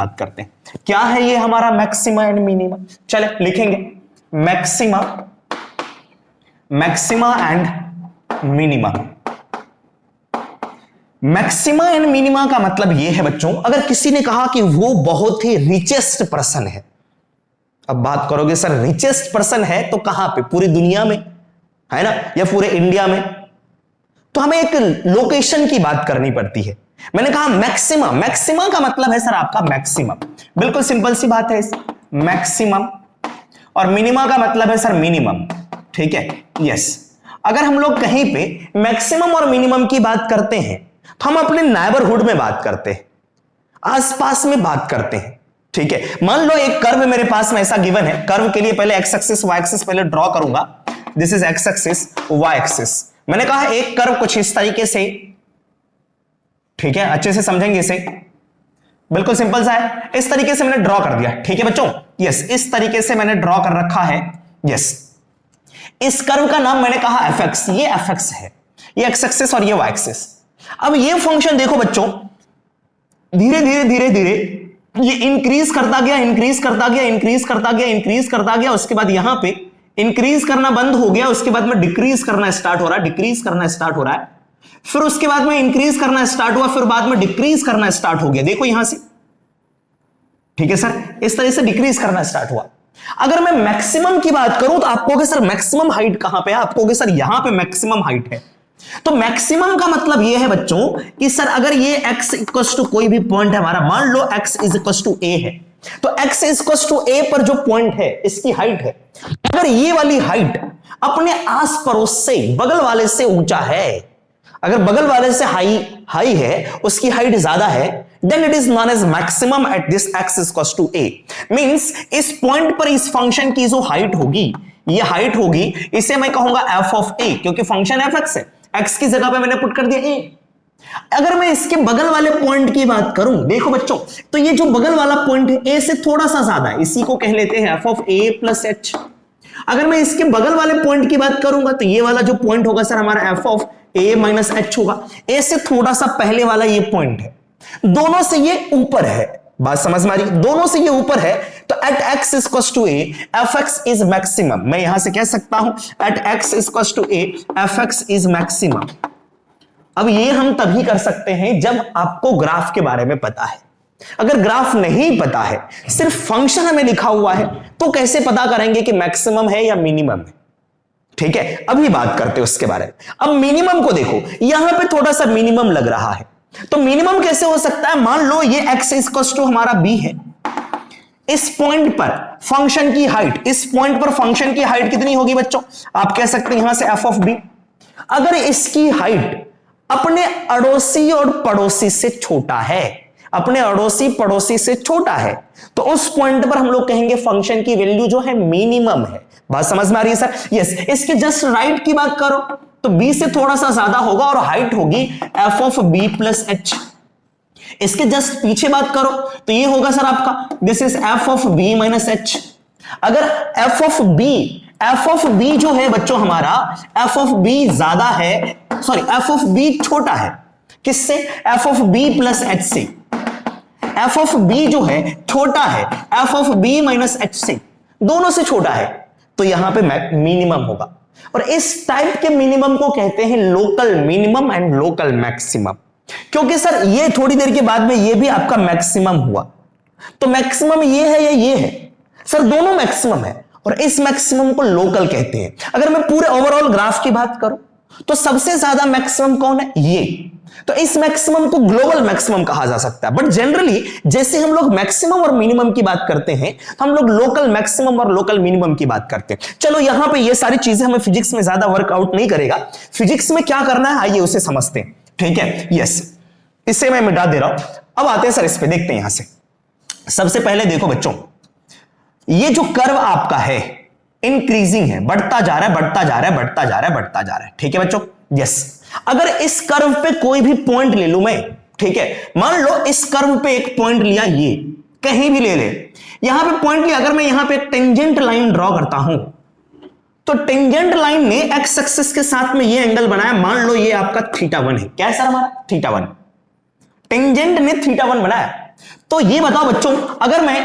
बात करते हैं। क्या है ये हमारा मैक्सिमा एंड मिनिमा? चले लिखेंगे maxima, maxima and minima. Maxima and minima का मतलब यह है बच्चों, अगर किसी ने कहा कि वो बहुत ही रिचेस्ट पर्सन है, अब बात करोगे सर रिचेस्ट पर्सन है तो कहां पे? पूरी दुनिया में है ना, या पूरे इंडिया में? तो हमें एक लोकेशन की बात करनी पड़ती है। मैंने कहा मैक्सिमम, मैक्सिमम का मतलब है सर आपका मैक्सिमम, बिल्कुल सिंपल सी बात है मैक्सिमम, और मिनिमा का मतलब है सर मिनिमम, ठीक है, यस। अगर हम लोग कहीं पे मैक्सिमम और मिनिमम की बात करते हैं तो हम अपने नेबरहुड में बात करते हैं, आसपास में बात करते हैं, ठीक है। मान लो एक कर्व मेरे पास में ऐसा गिवन है, कर्व के लिए पहले एक्स एक्सिस वाई एक्सिस पहले ड्रॉ करूंगा, this is x axis y axis. मैंने कहा एक कर्व कुछ इस तरीके से, ठीक है, अच्छे से समझेंगे इसे, बिल्कुल सिंपल सा है, इस तरीके से मैंने ड्रॉ कर दिया, ठीक है बच्चों, यस, इस तरीके से मैंने ड्रॉ कर रखा है, यस। इस कर्व का नाम मैंने कहा एफ एक्स, ये एफ एक्स है, ये एक्स एक्सिस और ये वाई एक्सिस। अब ये फंक्शन देखो बच्चों, धीरे धीरे धीरे धीरे ये इंक्रीज करता गया, इंक्रीज करता गया, इंक्रीज करता गया, इंक्रीज करता गया, उसके बाद यहां पे इंक्रीज करना बंद हो गया, उसके बाद में डिक्रीज करना स्टार्ट हो रहा है, डिक्रीज करना स्टार्ट हो रहा है, फिर उसके बाद में इंक्रीज करना स्टार्ट हुआ, फिर बाद में डिक्रीज करना स्टार्ट हो गया, देखो यहां से, ठीक है सर, इस तरह से डिक्रीज करना स्टार्ट हुआ। अगर मैं मैक्सिमम की बात करूं तो आप कहोगे सर मैक्सिमम हाइट कहां पे है? आप कहोगे सर यहां पे मैक्सिमम हाइट है। तो मैक्सिमम का मतलब यह है बच्चों कि सर अगर ये x इक्वल्स टू कोई भी पॉइंट है हमारा, मान लो x is equals to a है, तो x is equals to a पर जो पॉइंट है इसकी हाइट है, अगर ये वाली हाइट अपने आस पड़ोस से बगल वाले से ऊंचा है, अगर बगल वाले से हाई है, उसकी हाइट ज्यादा है, then it is known as maximum at this x is equals to a। Means इस पॉइंट पर इस फंक्शन की जो हाइट होगी, ये हाइट होगी, इसे मैं कहूंगा f ऑफ a, क्योंकि फंक्शन fx है, x की जगह पे मैंने पुट कर दिया a। अगर मैं इसके बगल वाले पॉइंट की बात करूं, देखो बच्चों, तो ये जो बगल वाला पॉइंट है a से थोड़ा सा ज्यादा है, इसी को कह लेते हैं f of a plus h। अगर मैं इसके बगल वाले पॉइंट की बात करूंगा तो ये वाला जो पॉइंट होगा सर हमारा f of a minus h होगा, a से थोड़ा सा पहले वाला ये पॉइंट है, दोनों से ये ऊपर है, बात समझ में आ रही? दोनों से ये ऊपर है, तो eight x is equals to a fx is maximum। मैं यहां से कह सकता हूं eight x is equals to a fx is maximum। अब ये हम तभी कर सकते हैं जब आपको ग्राफ के बारे में पता है। अगर ग्राफ नहीं पता है, सिर्फ फंक्शन हमें लिखा हुआ है, तो कैसे पता करेंगे कि मैक्सिमम है या मिनिमम है? ठीक है, अभी बात करते हैं उसके बारे में। अब मिनिमम को देखो, यहां पे थोड़ा सा मिनिमम लग रहा है, तो मिनिमम कैसे हो सकता है? मान लो ये x इक्वल्स टू हमारा b है, इस पॉइंट पर फंक्शन की हाइट, इस पॉइंट पर फंक्शन की हाइट कितनी होगी बच्चों? आप कह सकते हैं यहां से f ऑफ b। अगर इसकी हाइट अपने अड़ोसी और पड़ोसी से छोटा है, अपने अड़ोसी पड़ोसी से छोटा है, तो उस पॉइंट पर हम लोग कहेंगे फंक्शन की वैल्यू जो है मिनिमम है। बात समझ में आ रही है सर? यस। इसके जस्ट राइट की बात करो तो b से थोड़ा सा ज्यादा होगा और हाइट होगी f of b plus h। इसके जस्ट पीछे बात करो तो ये होगा सर आपका this is f of b minus h। अगर f ऑफ b जो है बच्चों हमारा f ऑफ b ज्यादा है, सॉरी f ऑफ b छोटा है, किससे? f of b plus h से। f ऑफ b जो है छोटा है f of b minus h से, दोनों से छोटा है, तो यहां पे मिनिमम होगा। और इस टाइप के मिनिमम को कहते हैं local minimum and local maximum, क्योंकि सर ये थोड़ी देर के बाद में ये भी आपका मैक्सिमम हुआ, तो मैक्सिमम ये है या ये है? सर दोनों मैक्सिमम है, और इस मैक्सिमम को लोकल कहते हैं। अगर मैं पूरे ओवरऑल ग्राफ की बात करूं तो सबसे ज्यादा मैक्सिमम कौन है? ये, तो इस मैक्सिमम को ग्लोबल मैक्सिमम कहा जा सकता है। बट जनरली जैसे हम लोग मैक्सिमम और मिनिमम की बात करते हैं, तो हम लोग लोकल मैक्सिमम और लोकल मिनिमम की बात करते हैं। चलो यहां पे ये सारी चीजें हमें फिजिक्स में ज्यादा वर्कआउट नहीं करेगा, फिजिक्स में क्या करना है आइए उसे समझते हैं, ठीक है, यस। इसे मैं मिटा दे रहा हूं, अब आते हैं सर इस पे, देखते हैं यहां से। सबसे पहले देखो बच्चों, ये जो कर्व आपका है इंक्रीजिंग है, बढ़ता जा रहा है, बढ़ता जा रहा है, बढ़ता जा रहा है, बढ़ता जा रहा है, ठीक है बच्चों, यस। अगर इस कर्व पे कोई भी पॉइंट ले लूं मैं, ठीक है, मान लो इस कर्व पे एक पॉइंट लिया, ये कहीं भी ले ले, यहां पे पॉइंट लिया, अगर मैं यहां पे एक टेंजेंट लाइन ड्रॉ करता हूं, तो टेंजेंट लाइन ने एक्स एक्सिस के साथ में ये एंगल बनाया, मान लो ये आपका θ1 है। क्या है सर हमारा? θ1। टेंजेंट ने θ1 बनाया, तो ये बताओ बच्चों, अगर मैं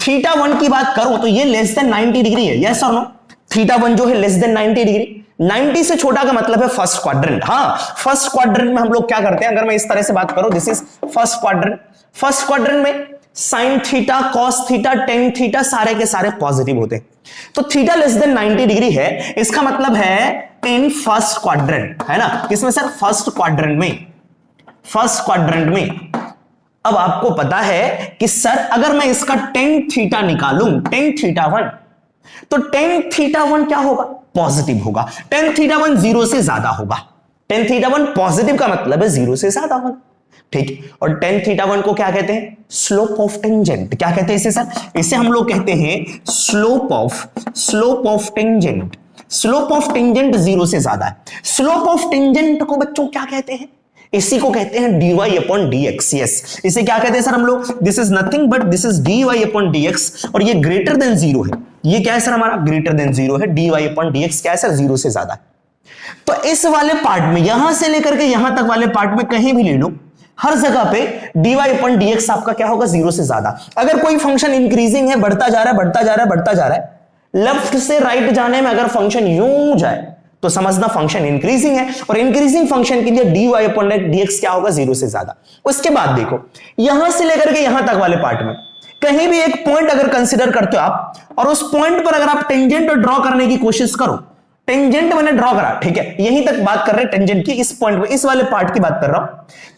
थीटा 1 की बात करूं तो ये लेस देन 90 डिग्री है, यस और नो? थीटा 1 जो है लेस देन 90 डिग्री, 90 से छोटा का मतलब है फर्स्ट क्वाड्रेंट। हाँ, फर्स्ट क्वाड्रेंट में हम लोग क्या करते हैं, अगर मैं इस तरह से बात करूं, this is first quadrant. First quadrant में sine theta, cos theta, tan theta सारे के सारे पॉजिटिव होते हैं। तो थीटा लेस देन 90 डिग्री है, इसका मतलब है इन फर्स्ट क्वाड्रेंट, है ना? किसमें सर? फर्स्ट क्वाड्रेंट में। फर्स्ट क्वाड्रेंट में। अब आपको पता है कि सर अगर मैं इसका टेन थीटा निकालूं, टेन थीटा 1, तो टेन थीटा 1 क्या होगा? पॉजिटिव होगा। टेन थीटा 1 जीरो से ज्यादा होगा। टेन थीटा 1 पॉजिटिव का मतलब है जीरो से ज्यादा होगा, ठीक। और टेन थीटा 1 को क्या कहते हैं? Slope of tangent. क्या कहते हैं इसे सर? इसे हम लोग कहते हैं slope of tangent. Slope of tangent zero से ज्यादा है। स्लोप ऑफ टेंजेंट को बच्चों क्या कहते हैं? इसी को कहते हैं dy अपॉन dx। यस, इसे क्या कहते हैं सर हम लोग? This is nothing but this is dy upon dx, और ये ग्रेटर देन जीरो है। ये क्या है सर हमारा? ग्रेटर देन जीरो है। dy अपॉन dx क्या है सर? जीरो से ज्यादा है। तो इस वाले पार्ट में, यहां से लेकर के यहां तक वाले पार्ट में कहीं भी ले लो, हर जगह पे dy अपॉन dx आपका क्या होगा? जीरो से ज्यादा। अगर कोई फंक्शन इंक्रीजिंग है, बढ़ता जा रहा है, बढ़ता जा रहा है, बढ़ता जा रहा है, लेफ्ट से राइट जाने में अगर फंक्शन यूं जाए तो समझना फंक्शन इंक्रीजिंग है, और इंक्रीजिंग फंक्शन के लिए dy अपॉन dx क्या होगा? जीरो से ज्यादा। उसके बाद देखो, यहां से लेकर के यहां तक वाले पार्ट में कहीं भी एक पॉइंट अगर कंसीडर करते हो आप, और उस पॉइंट पर अगर आप टेंजेंट ड्रॉ करने की कोशिश करो, टेंजेंट मैंने ड्रॉ करा, ठीक है, यहीं तक बात कर रहे हैं टेंजेंट की, इस पॉइंट पे, इस वाले पार्ट की बात कर रहा हूं,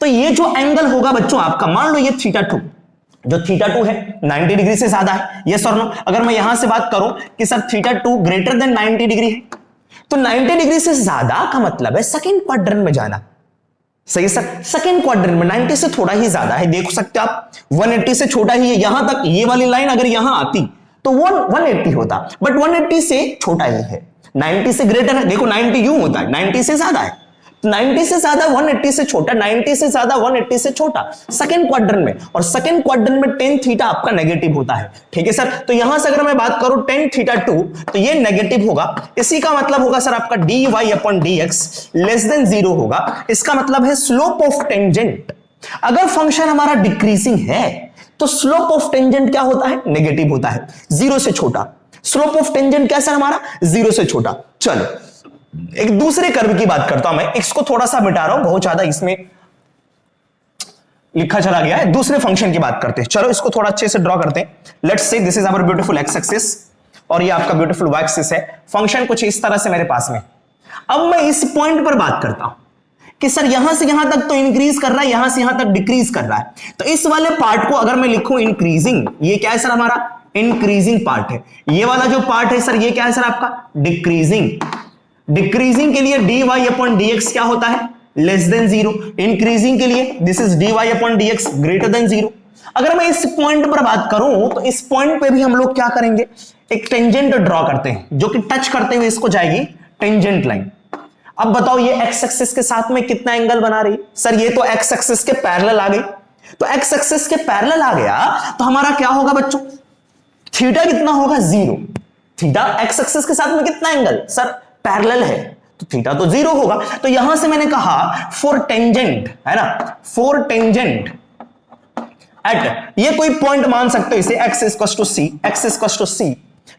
तो ये जो एंगल होगा बच्चों आपका, मान लो ये थीटा 2, जो थीटा 2 है 90 डिग्री से ज्यादा है, यस और नो? अगर मैं यहां से बात करूं कि sir theta 2 greater than 90 degree है, तो 90 डिग्री से ज्यादा का मतलब है सेकंड क्वाड्रेंट में जाना। सही सर? सेकंड क्वाड्रेंट में 90 से थोड़ा ही ज्यादा है, देख सकते हो आप, 180 से छोटा ही है। यहां तक ये वाली लाइन अगर यहां आती तो वो 180 होता, बट 180 से छोटा ही है। 90 से ग्रेटर है, देखो 90 यूं होता है, 90 से ज्यादा है, 90 से ज्यादा 180 से छोटा, 90 से ज्यादा 180 से छोटा सेकंड क्वाड्रेंट में, और सेकंड क्वाड्रेंट में टेन थीटा आपका नेगेटिव होता है, ठीक है सर? तो यहां से अगर मैं बात करूं टेन थीटा 2, तो ये नेगेटिव होगा। इसी का मतलब होगा सर आपका dy upon dx less than zero होगा। इसका मतलब है स्लोप ऑफ टेंजेंट, अगर फंक्शन हमारा डिक्रीजिंग है तो स्लोप ऑफ टेंजेंट क्या होता है? नेगेटिव होता है, जीरो से छोटा। स्लोप ऑफ टेंजेंट क्या सर हमारा? जीरो से छोटा। चलो एक दूसरे कर्व की बात करता हूं मैं, इसको थोड़ा सा मिटा रहा हूं, बहुत ज्यादा इसमें लिखा चला गया है। दूसरे फंक्शन की बात करते हैं, चलो इसको थोड़ा अच्छे से ड्रॉ करते हैं। Let's say this is our beautiful x axis और ये आपका ब्यूटीफुल वाई एक्सिस है। फंक्शन कुछ इस तरह से मेरे पास में। अब मैं इस पॉइंट पर बात करता हूं कि सर यहां से यहां तक तो इंक्रीज कर रहा है, यहां से यहां तक डिक्रीज कर रहा है, तो इस वाले पार्ट को अगर मैं लिखूं इंक्रीजिंग, ये क्या है सर हमारा? इंक्रीजिंग पार्ट है। ये वाला जो पार्ट है सर ये क्या है सर आपका? डिक्रीजिंग। डिक्रीजिंग के लिए dy अपॉन dx क्या होता है? Less than zero. इंक्रीजिंग के लिए this is dy upon dx greater than zero. अगर मैं इस पॉइंट पर बात करूं तो इस पॉइंट पे भी हम लोग क्या करेंगे? एक टेंजेंट ड्रॉ करते हैं, जो कि टच करते हुए इसको जाएगी टेंजेंट लाइन। अब बताओ ये एक्स एक्सिस के साथ में कितना एंगल बना रही है? सर ये तो एक्स एक्सिस के पैरेलल आ गई, तो एक्स एक्सिस के पैरेलल आ गया तो हमारा क्या होगा बच्चों? थीटा कितना होगा? जीरो। थीटा एक्स एक्सिस के साथ में कितना एंगल? सर पैरेलल है, तो थीटा तो जीरो होगा। तो यहां से मैंने कहा फॉर टेंजेंट, है ना, फॉर टेंजेंट एट, ये कोई पॉइंट मान सकते हो इसे, x equals to c, x equals to c,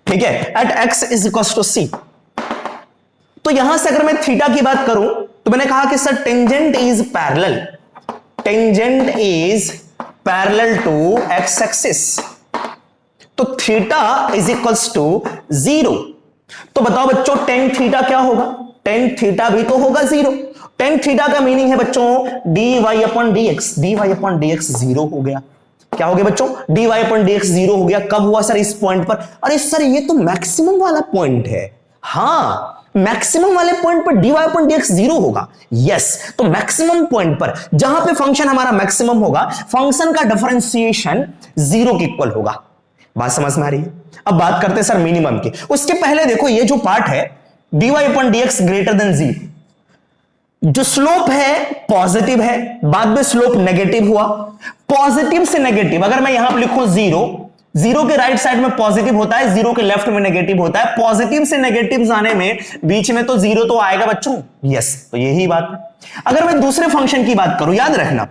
ठीक है, at x is equals to c। तो यहां से अगर मैं थीटा की बात करूं तो मैंने कहा कि sir tangent is parallel, tangent is parallel to x axis, तो theta is equals to zero. तो बताओ बच्चों टेन थीटा क्या होगा? टेन थीटा भी तो होगा जीरो। टेन थीटा का मीनिंग है बच्चों dy upon dx, dy upon dx zero हो गया। क्या हो गया बच्चों? dy अपॉन dx जीरो हो गया। कब हुआ सर? इस पॉइंट पर। अरे सर ये तो मैक्सिमम वाला पॉइंट है। हाँ, मैक्सिमम वाले पॉइंट पर dy अपॉन dx जीरो होगा। यस, तो मैक्सिमम पॉइंट पर जहां पे फंक्शन हमारा मैक्सिमम होगा, फंक्शन का डिफरेंशिएशन जीरो के इक्वल होगा। बात समझ में आ रही है? अब बात करते हैं सर मिनिमम की। उसके पहले देखो ये जो पार्ट है dy upon dx greater than zero, जो स्लोप है पॉजिटिव है, बाद में स्लोप नेगेटिव हुआ। पॉजिटिव से नेगेटिव अगर मैं यहां पर लिखूं जीरो, जीरो के राइट साइड में पॉजिटिव होता है, जीरो के लेफ्ट में नेगेटिव होता है। पॉजिटिव से नेगेटिव जाने में बीच में तो जीरो तो आएगा बच्चों। यस, तो यही बात है। अगर मैं दूसरे फंक्शन की बात करूं, याद रखना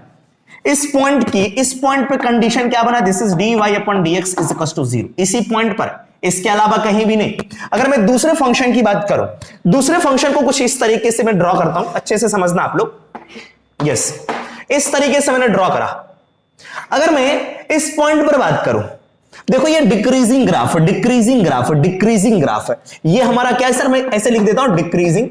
इस पॉइंट पे कंडीशन क्या बना, this is dy upon dx is equal to 0, इसी पॉइंट पर, इसके अलावा कहीं भी नहीं। अगर मैं दूसरे फंक्शन की बात करूं, दूसरे फंक्शन को कुछ इस तरीके से मैं ड्रॉ करता हूं, अच्छे से समझना आप लोग। यस, इस तरीके से मैंने ड्रॉ करा। अगर मैं इस पॉइंट पर बात करूं, देखो ये डिक्रीजिंग ग्राफ है। ये हमारा क्या है सर, मैं ऐसे लिख देता हूं डिक्रीजिंग,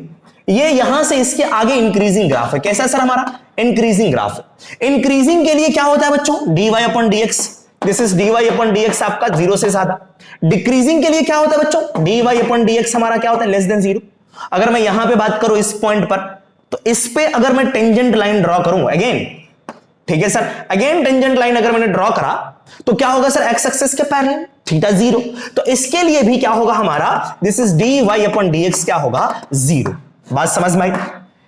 ये यहां से इसके आगे इंक्रीजिंग ग्राफ है। कैसा सर हमारा इंक्रीजिंग ग्राफ है। इंक्रीजिंग के लिए क्या होता है बच्चों, dy upon dx, this is dy upon dx आपका 0 से ज्यादा। डिक्रीजिंग के लिए क्या होता है बच्चों, dy अपॉन dx हमारा क्या होता है, लेस देन 0। अगर मैं यहां पे बात करूं इस पॉइंट पर, तो इस पे अगर मैं टेंजेंट लाइन ड्रॉ करूं अगेन, ठीक है सर, अगेन टेंजेंट लाइन अगर मैंने ड्रॉ करा तो क्या होगा सर, एक्स एक्सिस के पैरेलल थीटा 0। तो इसके लिए भी क्या होगा हमारा, this is dy upon dx क्या होगा 0। बात समझ में आई।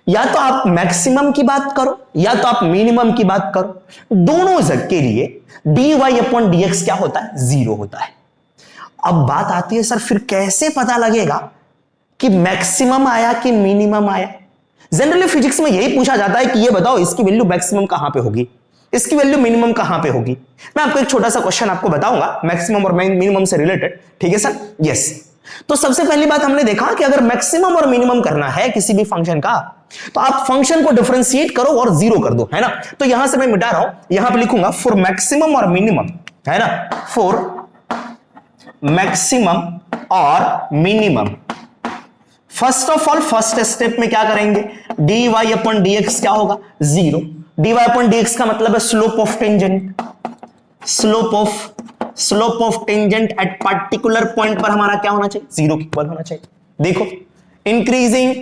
या तो आप मैक्सिमम की बात करो या तो आप मिनिमम की बात करो, दोनों जग के लिए dy अपॉन dx क्या होता है, 0 होता है। अब बात आती है सर फिर कैसे पता लगेगा कि मैक्सिमम आया कि मिनिमम आया। जनरली फिजिक्स में यही पूछा जाता है कि ये बताओ इसकी वैल्यू मैक्सिमम कहां पे होगी, इसकी वैल्यू मिनिमम कहां पे होगी। मैं आपको एक छोटा सा क्वेश्चन आपको बताऊंगा मैक्सिमम और मिनिमम से रिलेटेड, ठीक है सर। यस, तो सबसे पहली बात हमने देखा कि अगर मैक्सिमम और मिनिमम करना है किसी भी फंक्शन का, तो आप फंक्शन को डिफरेंशिएट करो और 0 कर दो, है ना। तो यहां से मैं मिटा रहा हूं, यहां पे लिखूंगा फॉर मैक्सिमम और मिनिमम, है ना, फॉर मैक्सिमम और minimum. First of all first step में क्या करेंगे, dy अपॉन dx क्या होगा 0। dy अपॉन dx का मतलब है slope of tangent, slope of tangent at particular point पर हमारा क्या होना चाहिए, 0 के इक्वल होना चाहिए। देखो इंक्रीजिंग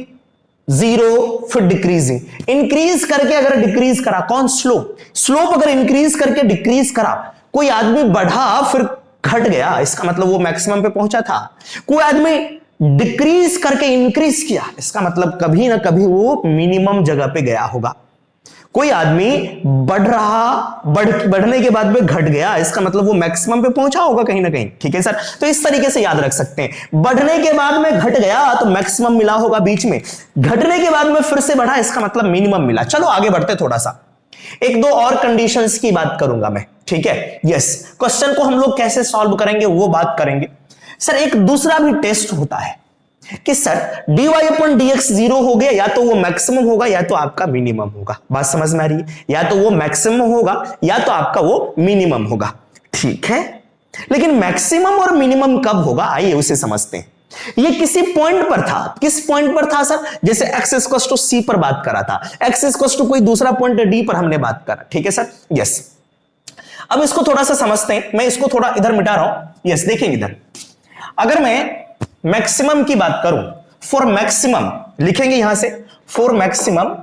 0 फिर डिक्रीजिंग, इंक्रीज करके अगर डिक्रीज करा, कौन स्लोप अगर इंक्रीज करके डिक्रीज करा, कोई आदमी बढ़ा फिर घट गया, इसका मतलब वो मैक्सिमम पे पहुंचा था। कोई आदमी डिक्रीज करके इंक्रीज किया, इसका मतलब कभी ना कभी वो मिनिमम जगह पे गया होगा। कोई आदमी बढ़ने के बाद में घट गया, इसका मतलब वो मैक्सिमम पे पहुंचा होगा कहीं ना कहीं, ठीक है सर। तो इस तरीके से याद रख सकते हैं, बढ़ने के बाद में घट गया तो मैक्सिमम मिला होगा बीच में, घटने के बाद में फिर से बढ़ा, इसका मतलब मिनिमम मिला। चलो आगे बढ़ते, थोड़ा सा एक दो और कंडीशंस की बात करूंगा मैं, ठीक है। यस, क्वेश्चन को हम लोग कैसे सॉल्व करेंगे वो बात करेंगे। सर एक दूसरा भी टेस्ट होता है कि सर dy अपॉन dx 0 हो गया, या तो वो मैक्सिमम होगा या तो आपका मिनिमम होगा। बात समझ में आ रही है, या तो वो मैक्सिमम होगा या तो आपका वो मिनिमम होगा, ठीक है। लेकिन मैक्सिमम और मिनिमम कब होगा, आइए उसे समझते हैं। ये किसी पॉइंट पर था, किस पॉइंट पर था सर, जैसे x इक्वल्स टू c पर बात करा था, x इक्वल्स टू कोई दूसरा पॉइंट d पर हमने बात करा, ठीक है सर। यस, अब इसको थोड़ा सा समझते हैं, मैं इसको थोड़ा इधर मिटा रहा हूं। यस, देखेंगे इधर, अगर मैं मैक्सिमम की बात करूं, फॉर मैक्सिमम लिखेंगे यहां से, फॉर मैक्सिमम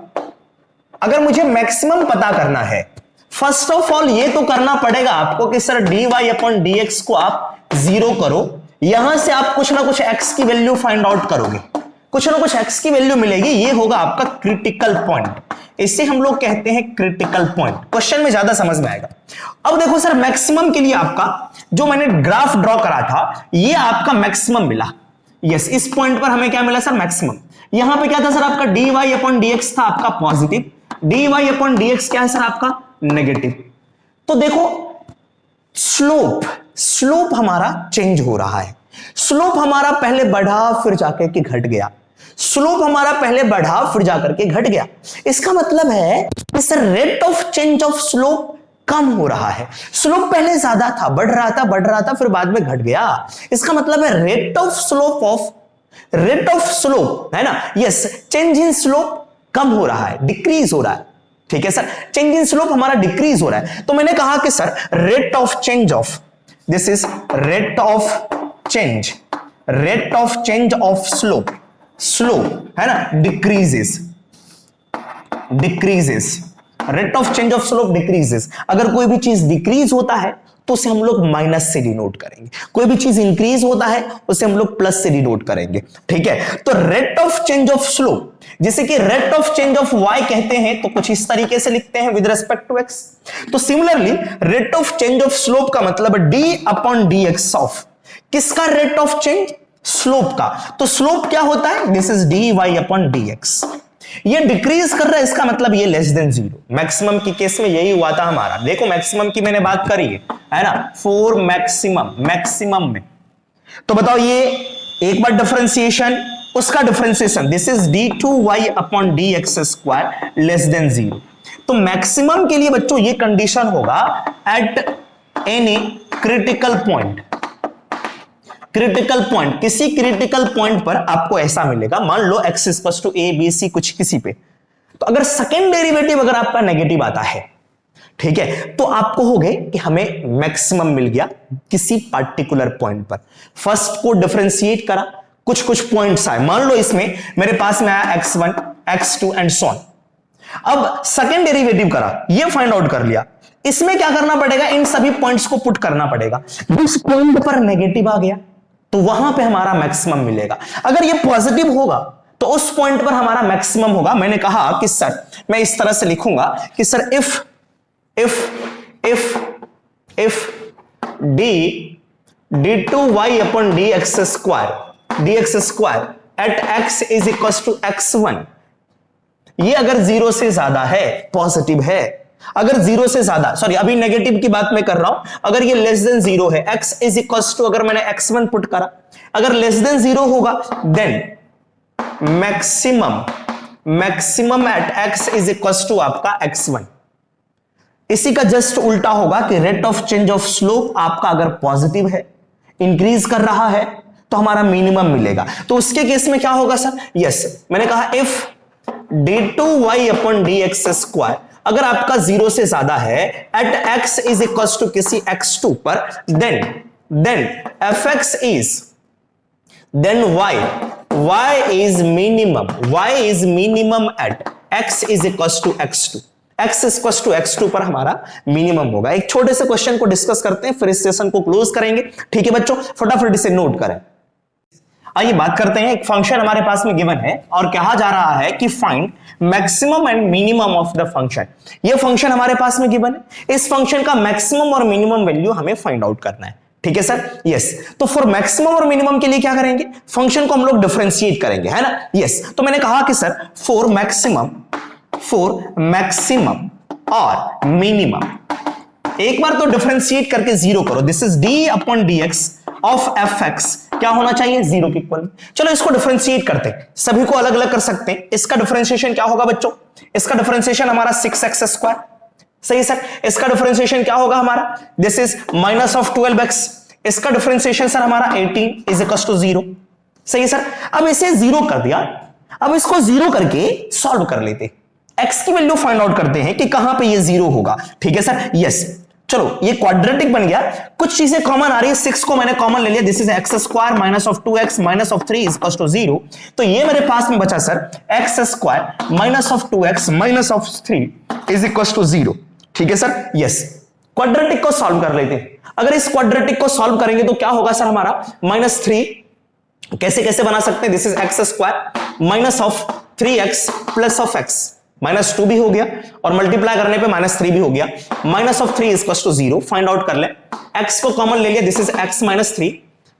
अगर मुझे मैक्सिमम पता करना है, फर्स्ट ऑफ ऑल ये तो करना पड़ेगा आपको कि सर dy अपॉन dx को आप 0 करो, यहां से आप कुछ ना कुछ x की वैल्यू फाइंड आउट करोगे, कुछ ना कुछ x की वैल्यू मिलेगी, ये होगा आपका क्रिटिकल पॉइंट। इसे हम लोग कहते हैं क्रिटिकल पॉइंट, क्वेश्चन में ज्यादा समझ में आएगा। अब देखो सर मैक्सिमम के लिए आपका जो मैंने ग्राफ ड्रॉ करा था, ये आपका मैक्सिमम मिला। यस, इस पॉइंट पर हमें क्या मिला सर, मैक्सिमम। यहां पे क्या था सर, आपका dy अपॉन dx था आपका पॉजिटिव, dy अपॉन dx क्या है सर आपका नेगेटिव। तो देखो स्लोप हमारा चेंज हो रहा है, स्लोप हमारा पहले बढ़ा फिर जाकर के घट गया, स्लोप हमारा पहले बढ़ा फिर जाकर के घट गया। इसका मतलब है कि sir rate of change of slope कम हो रहा है। स्लोप पहले ज्यादा था, बढ़ रहा था फिर बाद में घट गया। इसका मतलब है रेट ऑफ स्लोप है ना, यस, चेंज इन स्लोप कम हो रहा है, डिक्रीज हो रहा है, ठीक है सर। चेंज इन स्लोप हमारा डिक्रीज हो रहा है। तो मैंने कहा कि sir rate of change of, this is rate of change of slope है ना, decreases, rate of change of slope decreases. अगर कोई भी चीज डिक्रीज होता है तो उसे हम लोग माइनस से डिनोट करेंगे, कोई भी चीज इंक्रीज होता है उसे हम लोग प्लस से डिनोट करेंगे, ठीक है। तो rate of change of slope, जैसे कि rate of change of y कहते हैं, तो कुछ इस तरीके से लिखते हैं विद रिस्पेक्ट टू x। तो similarly rate of change of slope का मतलब है d अपॉन dx ऑफ किसका, रेट ऑफ चेंज स्लोप का। तो स्लोप क्या होता है, this is dy upon dx। ये डिक्रीज कर रहा है, इसका मतलब ये लेस देन जीरो। मैक्सिमम की केस में यही हुआ था हमारा। देखो मैक्सिमम की मैंने बात करी है ना, फॉर मैक्सिमम, मैक्सिमम में तो बताओ ये एक बार डिफरेंशिएशन, उसका differentiation, this is d2y upon dx square less than zero. तो मैक्सिमम के लिए बच्चों ये कंडीशन होगा at any critical point. Critical point, किसी क्रिटिकल पॉइंट पर आपको ऐसा मिलेगा, मान लो x equals to a b c कुछ किसी पे, तो अगर सेकेंड डेरिवेटिव अगर आपका नेगेटिव आता है, ठीक है, तो आपको हो गए कि हमें मैक्सिमम मिल गया किसी पर्टिकुलर पॉइंट पर। फर्स्ट को डिफरेंशिएट करा, कुछ कुछ पॉइंट्स आए, मान लो इसमें मेरे पास में आया x1 x2 and so on. अब सेकेंड डेरिवेटिव करा, ये फाइंड आउट कर लिया, इसमें क्या करना पड़ेगा, इन सभी पॉइंट्स को पुट करना पड़ेगा। जिस पॉइंट पर नेगेटिव आ गया तो वहां पे हमारा मैक्सिमम मिलेगा। अगर ये पॉजिटिव होगा तो उस पॉइंट पर हमारा मैक्सिमम होगा। मैंने कहा कि सर मैं इस तरह से लिखूंगा कि sir if d2y upon dx square at x is equal to x1, ये अगर जीरो से ज्यादा है पॉजिटिव है, अगर जीरो से ज्यादा, सॉरी अभी नेगेटिव की बात मैं कर रहा हूं, अगर ये लेस देन जीरो है, x इज इक्वल टू, अगर मैंने x1 पुट करा, अगर लेस देन जीरो होगा then maximum at x is equal to आपका x1। इसी का जस्ट उल्टा होगा कि rate of change of slope आपका अगर पॉजिटिव है, इंक्रीज कर रहा है, तो हमारा मिनिमम मिलेगा। तो उसके केस में क्या होगा सर, यस मैंने कहा if d2y upon dx square अगर आपका जीरो से ज्यादा है at x is equal to किसी x2 पर, then fx is, then y is minimum at x is equal to x2, x is equal to x2 पर हमारा मिनिमम होगा। एक छोटे से क्वेश्चन को डिस्कस करते हैं, फिर इस सेशन को क्लोज करेंगे, ठीक है बच्चों, फटाफट इसे नोट करें। आइए बात करते हैं, एक फंक्शन हमारे पास में गिवन है और कहा जा रहा है कि find maximum and minimum of the function. ये फंक्शन हमारे पास में गिवन है, इस फंक्शन का मैक्सिमम और मिनिमम वैल्यू हमें फाइंड आउट करना है, ठीक है सर, यस। तो फॉर मैक्सिमम और मिनिमम के लिए क्या करेंगे, फंक्शन को हम लोग डिफरेंशिएट करेंगे, है ना, यस। तो मैंने कहा कि सर फॉर मैक्सिमम और मिनिमम, एक बार तो डिफरेंशिएट करके जीरो करो, this is d upon dx of fx क्या होना चाहिए, जीरो के इक्वल। चलो इसको डिफरेंशिएट करते हैं, सभी को अलग अलग कर सकते हैं। इसका डिफरेंशिएशन क्या होगा बच्चों, इसका डिफरेंशिएशन हमारा 6x स्क्वायर, सही सर। इसका डिफरेंशिएशन क्या होगा हमारा, this is minus of 12x, इसका डिफरेंशिएशन सर हमारा 18 इज इक्वल टू 0, सही सर। अब इसे जीरो कर दिया, अब इसको जीरो करके सॉल्व कर लेते, x की वैल्यू फाइंड आउट करते हैं कि कहां पे ये जीरो होगा, ठीक है सर, यस। चलो ये क्वाड्रेटिक बन गया, कुछ चीजें कॉमन आ रही है, 6 को मैंने कॉमन ले लिया, this is x square minus of 2x minus of 3 is equal to 0। तो ये मेरे पास में बचा sir x square minus of 2x minus of 3 is equal to 0, ठीक है सर, यस। क्वाड्रेटिक को सॉल्व कर लेते हैं। अगर इस क्वाड्रेटिक को सॉल्व करेंगे तो क्या होगा सर हमारा, -3 कैसे कैसे बना सकते हैं, this is x square minus of 3x plus of x, -2 भी हो गया और मल्टीप्लाई करने पे -3 भी हो गया, minus of 3 is equal to 0। Find out कर ले, x को कॉमन ले लिया, दिस इज x माइनस 3,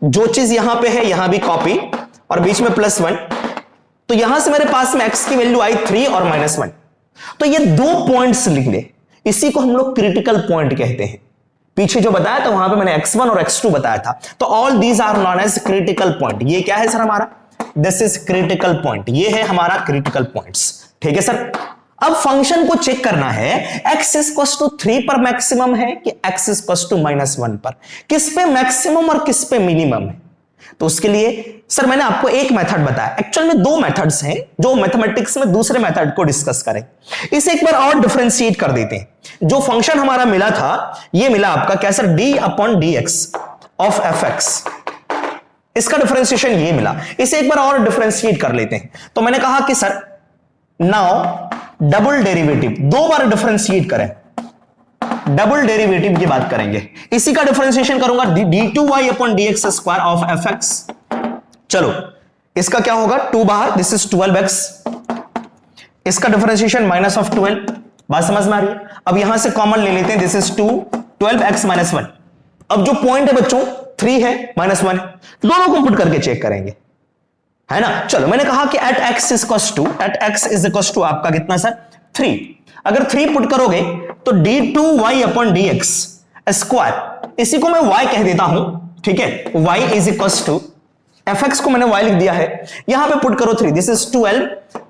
जो चीज यहां पे है यहां भी कॉपी और बीच में +1, तो यहां से मेरे पास में x की वैल्यू आई 3 और -1। तो ये दो पॉइंट्स लिख ले, इसी को हम लोग क्रिटिकल पॉइंट कहते हैं। पीछे जो बताया था वहां पे मैंने x1 और x2 बताया था, तो all these are known as critical point. ये क्या है सर हमारा, दिस इज क्रिटिकल पॉइंट, ये है हमारा क्रिटिकल पॉइंट्स, ठीक है सर। अब फंक्शन को चेक करना है, x इक्वल टू 3 पर मैक्सिमम है कि x इक्वल टू -1 पर, किस पे मैक्सिमम और किस पे मिनिमम है। तो उसके लिए सर मैंने आपको एक मेथड बताया, एक्चुअल में दो मेथड्स हैं जो मैथमेटिक्स में दूसरे मेथड को डिस्कस करें। इसे एक बार और डिफरेंशिएट कर देते हैं। जो फंक्शन हमारा मिला था, ये मिला आपका क्या sir, d upon dx of fx, इसका डिफरेंशिएशन ये मिला। इसे एक बार और डिफरेंशिएट कर लेते हैं। तो मैंने कहा कि सर नाउ डबल डेरिवेटिव, दो बार डिफरेंशिएट करें, डबल डेरिवेटिव की बात करेंगे, इसी का डिफरेंशिएशन करूंगा d2y upon dx square of fx। चलो इसका क्या होगा, 2 बाहर, दिस इज 12x, इसका डिफरेंशिएशन माइनस ऑफ 12, बात समझ में आ रही है। अब यहां से कॉमन ले लेते हैं, दिस इज 2 12x माइनस 1। अब जो पॉइंट है बच्चों 3 है -1 है, दोनों को पुट करके चेक करेंगे। है ना। चलो मैंने कहा कि at x is equal to आपका कितना सर 3। अगर 3 पुट करोगे तो d2y अपॉन dx स्क्वायर, इसी को मैं y कह देता हूं, ठीक है। y is equal to fx को मैंने y लिख दिया है, यहां पे पुट करो 3, दिस इज 12,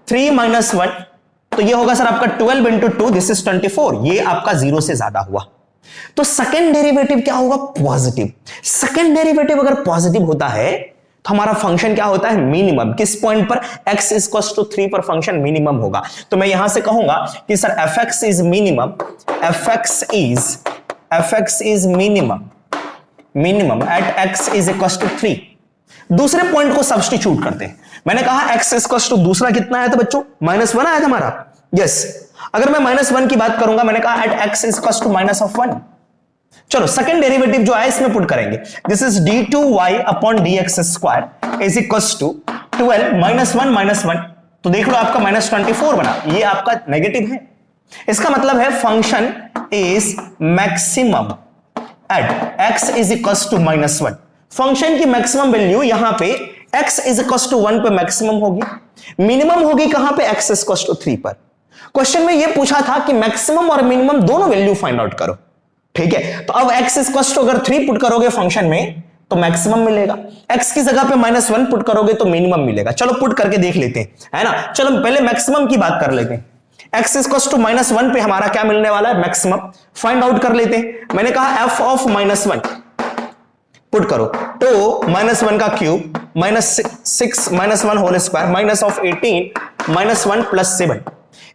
3 माइनस 1 तो ये होगा सर आपका 12 इंटू 2, दिस इज 24, ये आपका 0 से ज्यादा हुआ। तो सेकंड डेरिवेटिव क्या होगा पॉजिटिव। सेकंड डेरिवेटिव अगर पॉजिटिव होता है तो हमारा फंक्शन क्या होता है मिनिमम। किस पॉइंट पर x इक्वल टू 3 पर फंक्शन मिनिमम होगा। तो मैं यहां से कहूंगा कि sir fx is minimum, fx is minimum at x is equal to 3। दूसरे पॉइंट को सब्स्टिट्यूट करते हैं। मैंने कहा x इक्वल टू दूसरा कितना आया था बच्चों, -1 आया था हमारा। यस, अगर मैं -1 की बात करूंगा, मैंने कहा एट x इक्वल टू -1। चलो सेकंड डेरिवेटिव जो है इसमें पुट करेंगे, this is d2y upon dx square is equal to 12 -1 तो देख लो आपका -24 बना, ये आपका नेगेटिव है। इसका मतलब है function is maximum at x is equal to -1। Function की मैक्सिमम वैल्यू यहां पे x इज इक्वल टू 1 पे मैक्सिमम होगी, मिनिमम होगी कहां पे x इज इक्वल टू 3 पर। क्वेश्चन में यह पूछा था कि मैक्सिमम और मिनिमम दोनों वैल्यू फाइंड आउट करो, ठीक है। तो अब x इक्वल टू अगर 3 पुट करोगे फंक्शन में तो मैक्सिमम मिलेगा, x की जगह पे -1 पुट करोगे तो मिनिमम मिलेगा। चलो पुट करके देख लेते हैं, है ना। चलो पहले मैक्सिमम की बात कर लेते हैं। x इक्वल टू -1 पे हमारा क्या मिलने वाला है मैक्सिमम, फाइंड आउट कर लेते हैं। मैंने कहा f ऑफ -1 पुट करो तो -1 का cube -6 -1 whole square minus of 18 -1 plus 7,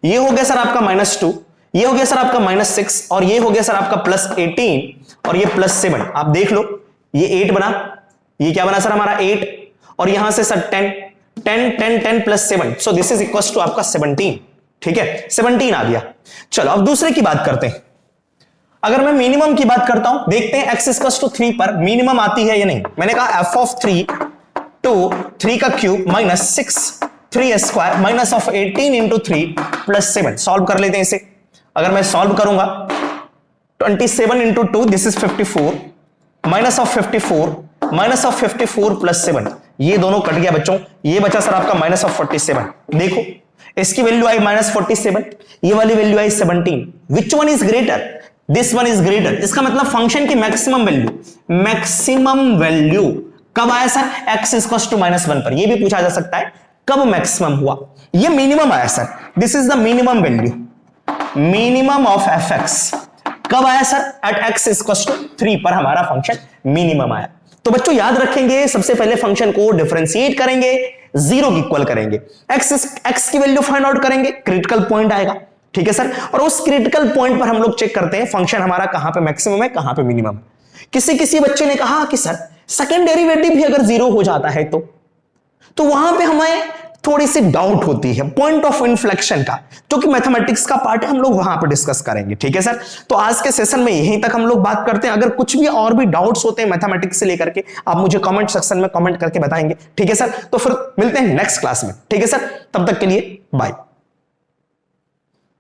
ये हो गया सर आपका -2, ये हो गया सर आपका -6 और ये हो गया सर आपका +18 और ये +7। आप देख लो ये 8 बना, ये क्या बना सर हमारा 8 और यहां से sir 10 plus 7, so this is equal to आपका 17, ठीक है 17 आ गया। चलो अब दूसरे की बात करते हैं। अगर मैं मिनिमम की बात करता हूं, देखते हैं x इक्वल टू 3 पर मिनिमम आती है या नहीं। मैंने कहा f ऑफ 3 टू 3 का cube -6 3 square minus of 18 into 3 plus 7, solve कर लेते हैं इसे। अगर मैं सॉल्व करूंगा 27 into 2 this is 54 minus of 54 plus 7, ये दोनों कट गया बच्चों, ये बचा सर आपका माइनस ऑफ 47। देखो इसकी वैल्यू आई -47, ये वाली value I 17, which one is greater, this one is greater. इसका मतलब फंक्शन की मैक्सिमम वैल्यू कब आया सर x इक्वल टू -1 पर। ये भी पूछा जा सकता है कब मैक्सिमम हुआ, ये मिनिमम आया sir, this is the minimum value, minimum of fx कब आया sir at x equal to 3 पर हमारा फंक्शन मिनिमम आया। तो बच्चों याद रखेंगे सबसे पहले फंक्शन को डिफरेंशिएट करेंगे, 0 की इक्वल करेंगे, x की वैल्यू फाइंड आउट करेंगे, क्रिटिकल पॉइंट आएगा, ठीक है सर। और उस क्रिटिकल पॉइंट पर हम लोग चेक करते हैं फंक्शन हमारा कहां पे मैक्सिमम है कहां पे मिनिमम। किसी बच्चे ने कहा कि सर सेकंड डेरिवेटिव भी अगर 0 हो जाता है तो वहां पे हमें थोड़ी सी डाउट होती है पॉइंट ऑफ इन्फ्लेक्शन का, जो कि मैथमेटिक्स का पार्ट है, हम लोग वहां पे डिस्कस करेंगे, ठीक है सर। तो आज के सेशन में यहीं तक हम लोग बात करते हैं। अगर कुछ भी और भी डाउट्स होते हैं मैथमेटिक्स से लेकर के, आप मुझे कमेंट सेक्शन में कमेंट करके बताएंगे, ठीक है सर। तो फिर मिलते हैं नेक्स्ट क्लास में, ठीक है सर। तब तक के लिए बाय।